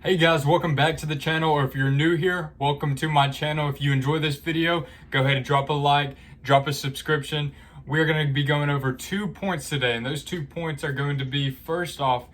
Hey guys, welcome back to the channel, or if you're new here, welcome to my channel. If you enjoy this video, go ahead and drop a like, drop a subscription. We're going to be going over 2 points today, and those 2 points are going to be, first off,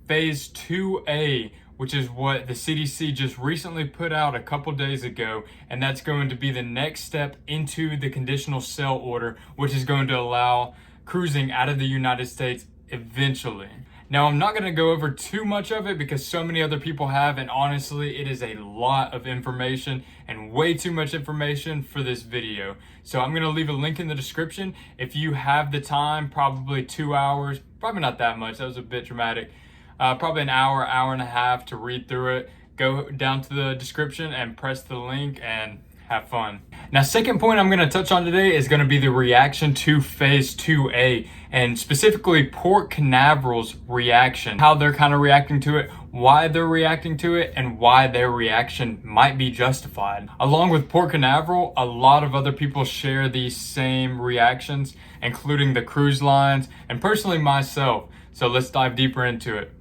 phase 2A, which is what the CDC just recently put out a couple days ago, and that's going to be the next step into the conditional sale order, which is going to allow cruising out of the United States eventually. Now, I'm not going to go over too much of it because so many other people have, and honestly, it is a lot of information and way too much information for this video. So I'm going to leave a link in the description. If you have the time, probably 2 hours, probably not that much, that was a bit dramatic, probably an hour, hour and a half to read through it, go down to the description and press the link and have fun. Now, second point I'm going to touch on today is going to be the reaction to phase 2A, and specifically Port Canaveral's reaction, how they're kind of reacting to it, why they're reacting to it, and why their reaction might be justified. Along with Port Canaveral, a lot of other people share these same reactions, including the cruise lines and personally myself. So let's dive deeper into it.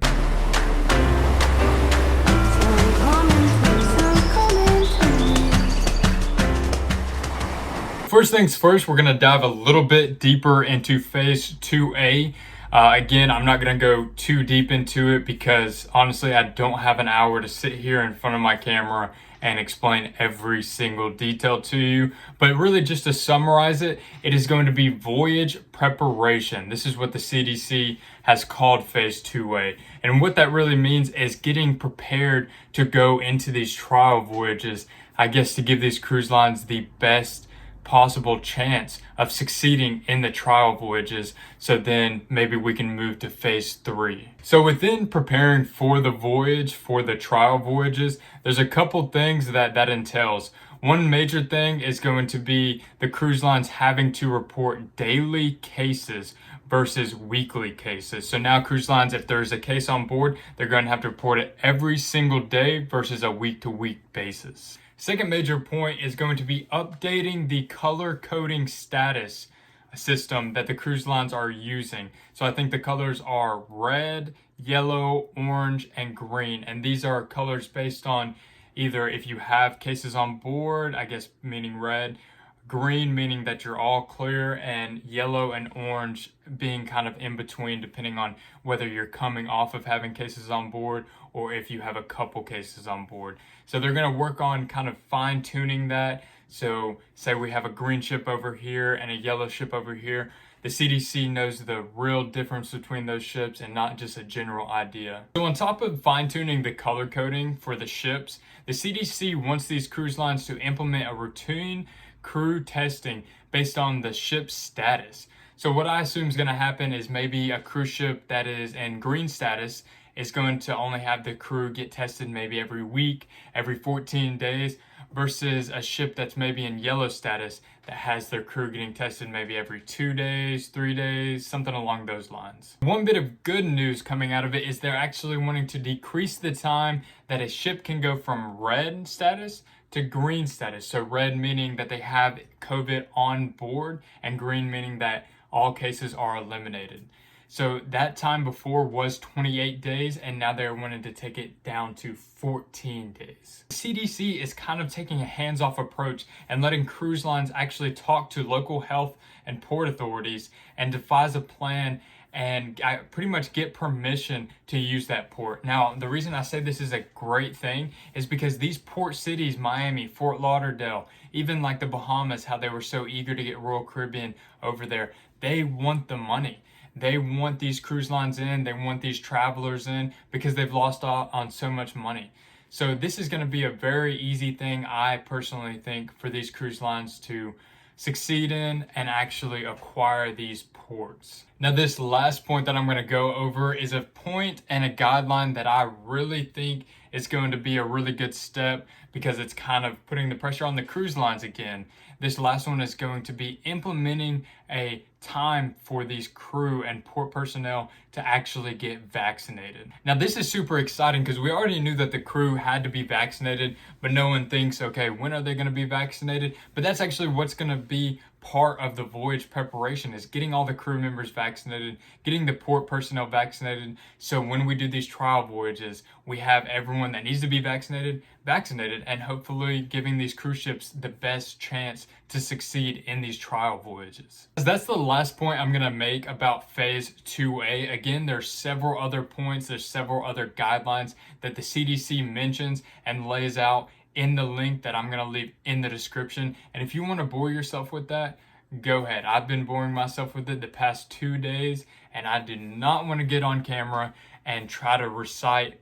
First things first, we're going to dive a little bit deeper into phase 2A. Again, I'm not going to go too deep into it because honestly, I don't have an hour to sit here in front of my camera and explain every single detail to you. But really, just to summarize it, it is going to be voyage preparation. This is what the CDC has called phase 2A. And what that really means is getting prepared to go into these trial voyages, I guess, to give these cruise lines the best possible chance of succeeding in the trial voyages, so then maybe we can move to phase 3. So within preparing for the voyage, for the trial voyages, there's a couple things that entails. One major thing is going to be the cruise lines having to report daily cases versus weekly cases. So now cruise lines, if there's a case on board, they're going to have to report it every single day versus a week-to-week basis. Second major point is going to be updating the color coding status system that the cruise lines are using. So I think the colors are red, yellow, orange, and green. And these are colors based on either if you have cases on board, I guess meaning red, green meaning that you're all clear, and yellow and orange being kind of in between depending on whether you're coming off of having cases on board or if you have a couple cases on board. So they're going to work on kind of fine tuning that. So say we have a green ship over here and a yellow ship over here. The CDC knows the real difference between those ships and not just a general idea. So on top of fine tuning the color coding for the ships, the CDC wants these cruise lines to implement a routine crew testing based on the ship's status. So what I assume is going to happen is maybe a cruise ship that is in green status is going to only have the crew get tested maybe every week, every 14 days, versus a ship that's maybe in yellow status that has their crew getting tested maybe every 2 days, 3 days, something along those lines. One bit of good news coming out of it is they're actually wanting to decrease the time that a ship can go from red status to green status. So red meaning that they have COVID on board, and green meaning that all cases are eliminated. So that time before was 28 days, and now they're wanting to take it down to 14 days. The CDC is kind of taking a hands-off approach and letting cruise lines actually talk to local health and port authorities and devise a plan and pretty much get permission to use that port. Now, the reason I say this is a great thing is because these port cities, Miami, Fort Lauderdale, even like the Bahamas, how they were so eager to get Royal Caribbean over there, they want the money. They want these cruise lines in, they want these travelers in because they've lost out on so much money. So this is going to be a very easy thing, I personally think, for these cruise lines to succeed in and actually acquire these ports. Now, this last point that I'm going to go over is a point and a guideline that I really think is going to be a really good step because it's kind of putting the pressure on the cruise lines again. This last one is going to be implementing a time for these crew and port personnel to actually get vaccinated. Now, this is super exciting because we already knew that the crew had to be vaccinated, but no one thinks, okay, when are they going to be vaccinated? But that's actually what's going to be part of the voyage preparation is getting all the crew members vaccinated, getting the port personnel vaccinated. So when we do these trial voyages, we have everyone that needs to be vaccinated, and hopefully giving these cruise ships the best chance to succeed in these trial voyages. That's the last point I'm gonna make about phase 2A. Again, there's several other points, there's several other guidelines that the CDC mentions and lays out in the link that I'm gonna leave in the description. And if you wanna bore yourself with that, go ahead. I've been boring myself with it the past 2 days, and I did not wanna get on camera and try to recite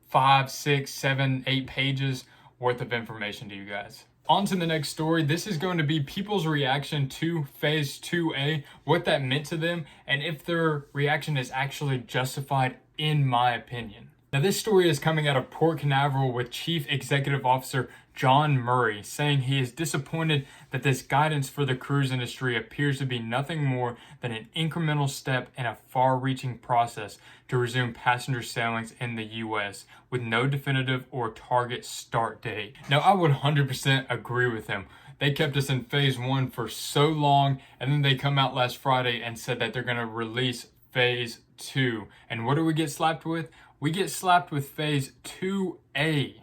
5, 6, 7, 8 pages worth of information to you guys. On to the next story. This is going to be people's reaction to phase 2A, what that meant to them, and if their reaction is actually justified, in my opinion. Now, this story is coming out of Port Canaveral with Chief Executive Officer John Murray saying he is disappointed that this guidance for the cruise industry appears to be nothing more than an incremental step in a far-reaching process to resume passenger sailings in the U.S. with no definitive or target start date. Now, I would 100% agree with him. They kept us in phase 1 for so long, and then they come out last Friday and said that they're going to release phase 2. And what do we get slapped with? We get slapped with phase 2A.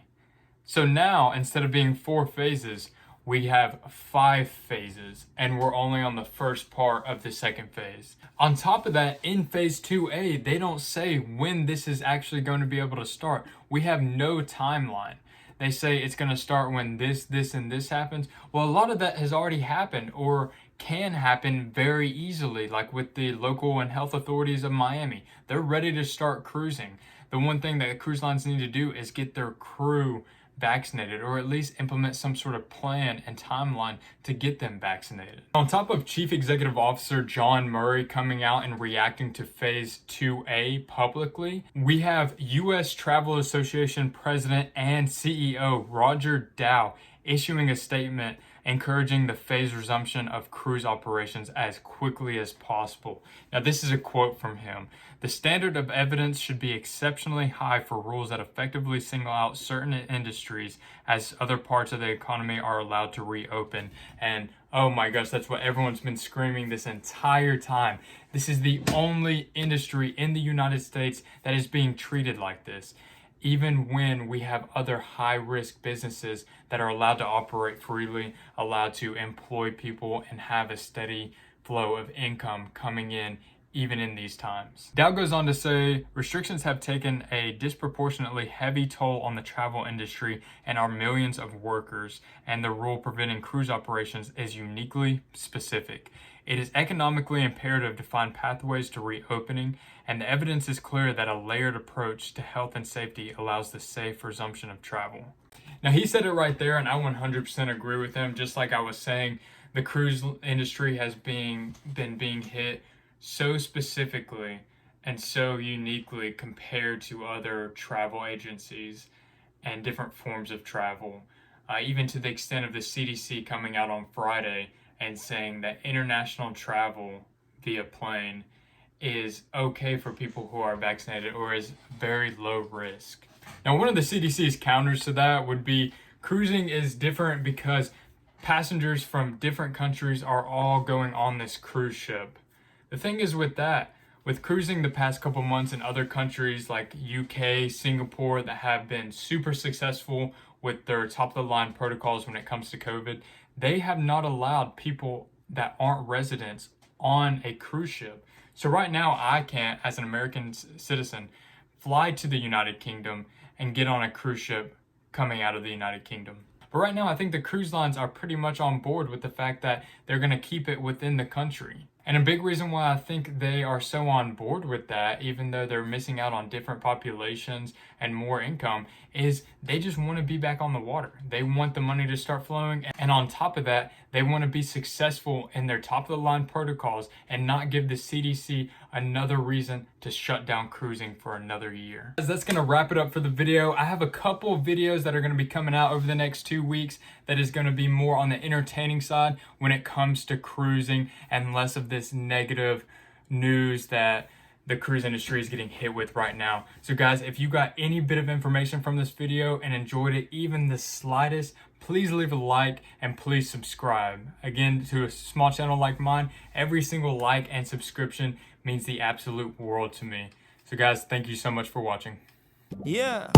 So now, instead of being 4 phases, we have 5 phases, and we're only on the first part of the second phase. On top of that, in phase 2A, they don't say when this is actually going to be able to start. We have no timeline. They say it's going to start when this, and this happens. Well, a lot of that has already happened or can happen very easily, like with the local and health authorities of Miami. They're ready to start cruising. The one thing that cruise lines need to do is get their crew vaccinated, or at least implement some sort of plan and timeline to get them vaccinated. On top of Chief Executive Officer John Murray coming out and reacting to phase 2A publicly, we have U.S. Travel Association President and CEO Roger Dow issuing a statement encouraging the phased resumption of cruise operations as quickly as possible. Now, this is a quote from him. The standard of evidence should be exceptionally high for rules that effectively single out certain industries as other parts of the economy are allowed to reopen. And oh my gosh, that's what everyone's been screaming this entire time. This is the only industry in the United States that is being treated like this, even when we have other high-risk businesses that are allowed to operate freely, allowed to employ people, and have a steady flow of income coming in even in these times. Dow goes on to say, restrictions have taken a disproportionately heavy toll on the travel industry and our millions of workers, and the rule preventing cruise operations is uniquely specific. It is economically imperative to find pathways to reopening, and the evidence is clear that a layered approach to health and safety allows the safe resumption of travel. Now, he said it right there, and I 100% agree with him. Just like I was saying, the cruise industry has been being hit so specifically and so uniquely compared to other travel agencies and different forms of travel, even to the extent of the CDC coming out on Friday and saying that international travel via plane is okay for people who are vaccinated or is very low risk. Now, one of the CDC's counters to that would be cruising is different because passengers from different countries are all going on this cruise ship. The thing is with that, with cruising the past couple months in other countries like UK, Singapore, that have been super successful with their top-of-the-line protocols when it comes to COVID, they have not allowed people that aren't residents on a cruise ship. So right now, I can't, as an American citizen, fly to the United Kingdom and get on a cruise ship coming out of the United Kingdom. But right now, I think the cruise lines are pretty much on board with the fact that they're going to keep it within the country. And a big reason why I think they are so on board with that, even though they're missing out on different populations and more income, is they just want to be back on the water. They want the money to start flowing. And on top of that, they want to be successful in their top-of-the-line protocols and not give the CDC another reason to shut down cruising for another year. That's going to wrap it up for the video. I have a couple of videos that are going to be coming out over the next 2 weeks that is going to be more on the entertaining side when it comes to cruising and less of this negative news that the cruise industry is getting hit with right now. So guys, if you got any bit of information from this video and enjoyed it even the slightest, please leave a like and please subscribe. Again, to a small channel like mine, every single like and subscription means the absolute world to me. So guys, thank you so much for watching. Yeah.